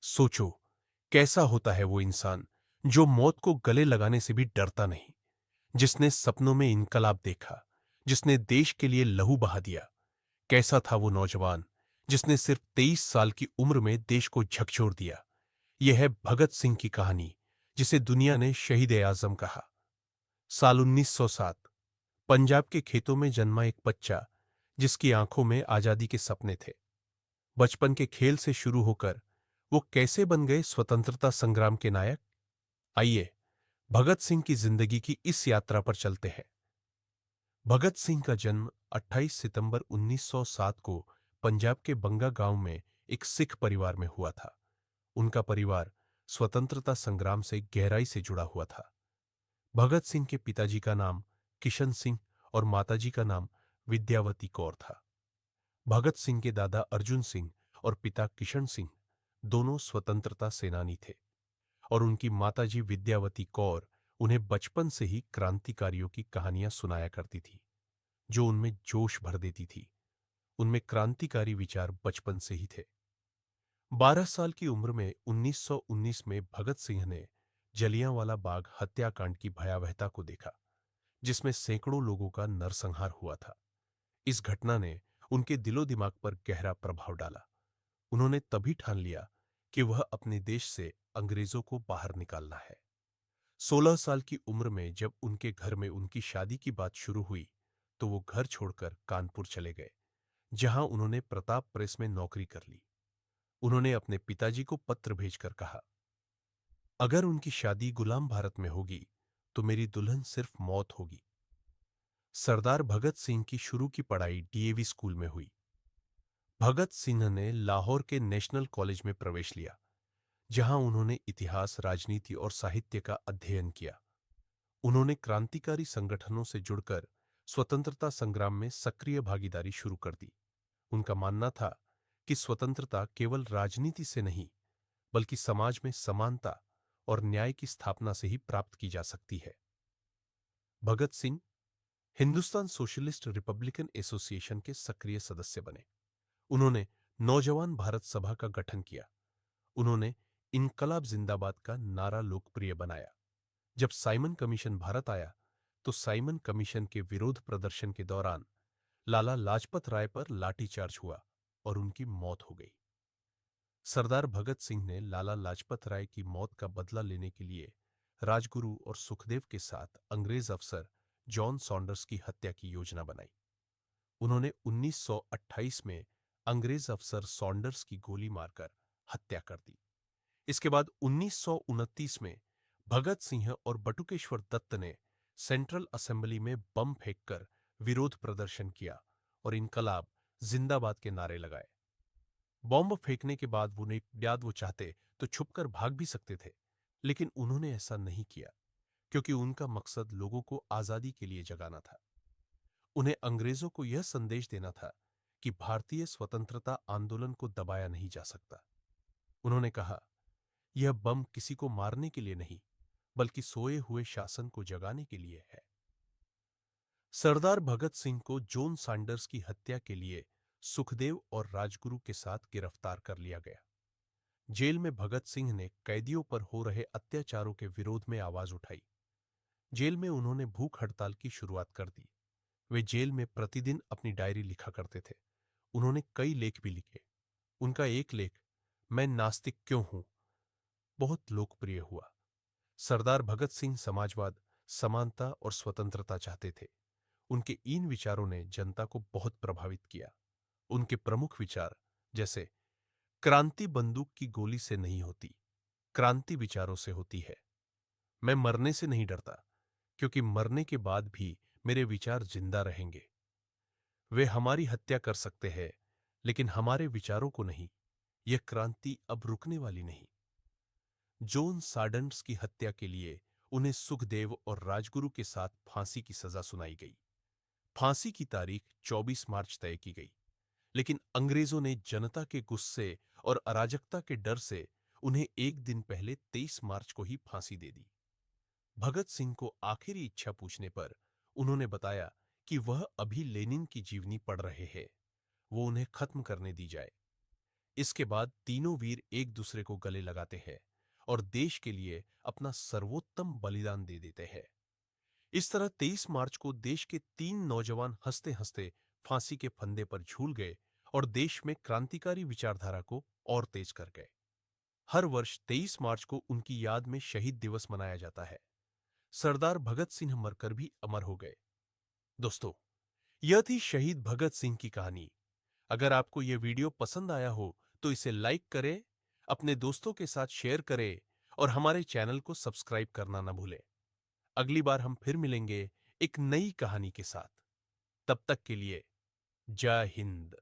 सोचो, कैसा होता है वो इंसान जो मौत को गले लगाने से भी डरता नहीं, जिसने सपनों में इनकलाब देखा, जिसने देश के लिए लहू बहा दिया। कैसा था वो नौजवान जिसने सिर्फ 23 साल की उम्र में देश को झकझोर दिया। यह है भगत सिंह की कहानी, जिसे दुनिया ने शहीद ए आजम कहा। साल 1907, पंजाब के खेतों में जन्मा एक बच्चा, जिसकी आंखों में आजादी के सपने थे। बचपन के खेल से शुरू होकर वो कैसे बन गए स्वतंत्रता संग्राम के नायक। आइए भगत सिंह की जिंदगी की इस यात्रा पर चलते हैं। भगत सिंह का जन्म 28 सितंबर 1907 को पंजाब के बंगा गांव में एक सिख परिवार में हुआ था। उनका परिवार स्वतंत्रता संग्राम से गहराई से जुड़ा हुआ था। भगत सिंह के पिताजी का नाम किशन सिंह और माताजी का नाम विद्यावती कौर था। भगत सिंह के दादा अर्जुन सिंह और पिता किशन सिंह दोनों स्वतंत्रता सेनानी थे, और उनकी माताजी विद्यावती कौर उन्हें बचपन से ही क्रांतिकारियों की कहानियां सुनाया करती थी, जो उनमें जोश भर देती थी। उनमें क्रांतिकारी विचार बचपन से ही थे। 12 साल की उम्र में 1919 में भगत सिंह ने जलियांवाला बाग हत्याकांड की भयावहता को देखा, जिसमें सैकड़ों लोगों का नरसंहार हुआ था। इस घटना ने उनके दिलो दिमाग पर गहरा प्रभाव डाला। उन्होंने तभी ठान लिया कि वह अपने देश से अंग्रेजों को बाहर निकालना है। 16 साल की उम्र में जब उनके घर में उनकी शादी की बात शुरू हुई, तो वो घर छोड़कर कानपुर चले गए, जहां उन्होंने प्रताप प्रेस में नौकरी कर ली। उन्होंने अपने पिताजी को पत्र भेजकर कहा, अगर उनकी शादी गुलाम भारत में होगी तो मेरी दुल्हन सिर्फ मौत होगी। सरदार भगत सिंह की शुरू की पढ़ाई डीएवी स्कूल में हुई। भगत सिंह ने लाहौर के नेशनल कॉलेज में प्रवेश लिया, जहां उन्होंने इतिहास, राजनीति और साहित्य का अध्ययन किया। उन्होंने क्रांतिकारी संगठनों से जुड़कर स्वतंत्रता संग्राम में सक्रिय भागीदारी शुरू कर दी। उनका मानना था कि स्वतंत्रता केवल राजनीति से नहीं, बल्कि समाज में समानता और न्याय की स्थापना से ही प्राप्त की जा सकती है। Bhagat Singh Hindustan Socialist Republican Association के सक्रिय सदस्य बने। उन्होंने नौजवान भारत सभा का गठन किया। उन्होंने इनकलाब जिंदाबाद का नारा लोकप्रिय बनाया। जब साइमन कमीशन भारत आया, तो साइमन कमीशन के विरोध प्रदर्शन के दौरान लाला लाजपत राय पर लाठीचार्ज हुआ और उनकी मौत हो गई। सरदार भगत सिंह ने लाला लाजपत राय की मौत का बदला लेने के लिए राजगुरु और सुखदेव के साथ अंग्रेज अफसर जॉन सॉन्डर्स की हत्या की योजना बनाई। उन्होंने 1928 में अंग्रेज अफसर सॉन्डर्स की गोली मारकर हत्या कर दी। इसके बाद 1929 में भगत सिंह और बटुकेश्वर दत्त ने सेंट्रल असेंबली में बम फेंककर विरोध प्रदर्शन किया और इनकलाब जिंदाबाद के नारे लगाए। बॉम्ब फेंकने के बाद वो चाहते तो छुपकर भाग भी सकते थे, लेकिन उन्होंने ऐसा नहीं किया, क्योंकि उनका मकसद लोगों को आजादी के लिए जगाना था। उन्हें अंग्रेजों को यह संदेश देना था कि भारतीय स्वतंत्रता आंदोलन को दबाया नहीं जा सकता। उन्होंने कहा, यह बम किसी को मारने के लिए नहीं, बल्कि सोए हुए शासन को जगाने के लिए है। सरदार भगत सिंह को जॉन सॉन्डर्स की हत्या के लिए सुखदेव और राजगुरु के साथ गिरफ्तार कर लिया गया। जेल में भगत सिंह ने कैदियों पर हो रहे अत्याचारों के विरोध में आवाज उठाई। जेल में उन्होंने भूख हड़ताल की शुरुआत कर दी। वे जेल में प्रतिदिन अपनी डायरी लिखा करते थे। उन्होंने कई लेख भी लिखे। उनका एक लेख, मैं नास्तिक क्यों हूं, बहुत लोकप्रिय हुआ। सरदार भगत सिंह समाजवाद, समानता और स्वतंत्रता चाहते थे। उनके इन विचारों ने जनता को बहुत प्रभावित किया। उनके प्रमुख विचार, जैसे क्रांति बंदूक की गोली से नहीं होती, क्रांति विचारों से होती है। मैं मरने से नहीं डरता, क्योंकि मरने के बाद भी मेरे विचार जिंदा रहेंगे। वे हमारी हत्या कर सकते हैं, लेकिन हमारे विचारों को नहीं। यह क्रांति अब रुकने वाली नहीं। जॉन सॉन्डर्स की हत्या के लिए उन्हें सुखदेव और राजगुरु के साथ फांसी की सजा सुनाई गई। फांसी की तारीख 24 मार्च तय की गई, लेकिन अंग्रेजों ने जनता के गुस्से और अराजकता के डर से उन्हें एक दिन पहले 23 मार्च को ही फांसी दे दी। भगत सिंह को आखिरी इच्छा पूछने पर उन्होंने बताया कि वह अभी लेनिन की जीवनी पढ़ रहे हैं, वो उन्हें खत्म करने दी जाए। इसके बाद तीनों वीर एक दूसरे को गले लगाते हैं और देश के लिए अपना सर्वोत्तम बलिदान दे देते हैं। इस तरह 23 मार्च को देश के 3 नौजवान हंसते हंसते फांसी के फंदे पर झूल गए और देश में क्रांतिकारी विचारधारा को और तेज कर गए। हर वर्ष 23 मार्च को उनकी याद में शहीद दिवस मनाया जाता है। सरदार भगत सिंह मरकर भी अमर हो गए। दोस्तों, यह थी शहीद भगत सिंह की कहानी। अगर आपको यह वीडियो पसंद आया हो तो इसे लाइक करें, अपने दोस्तों के साथ शेयर करें और हमारे चैनल को सब्सक्राइब करना न भूलें। अगली बार हम फिर मिलेंगे एक नई कहानी के साथ। तब तक के लिए जय हिंद।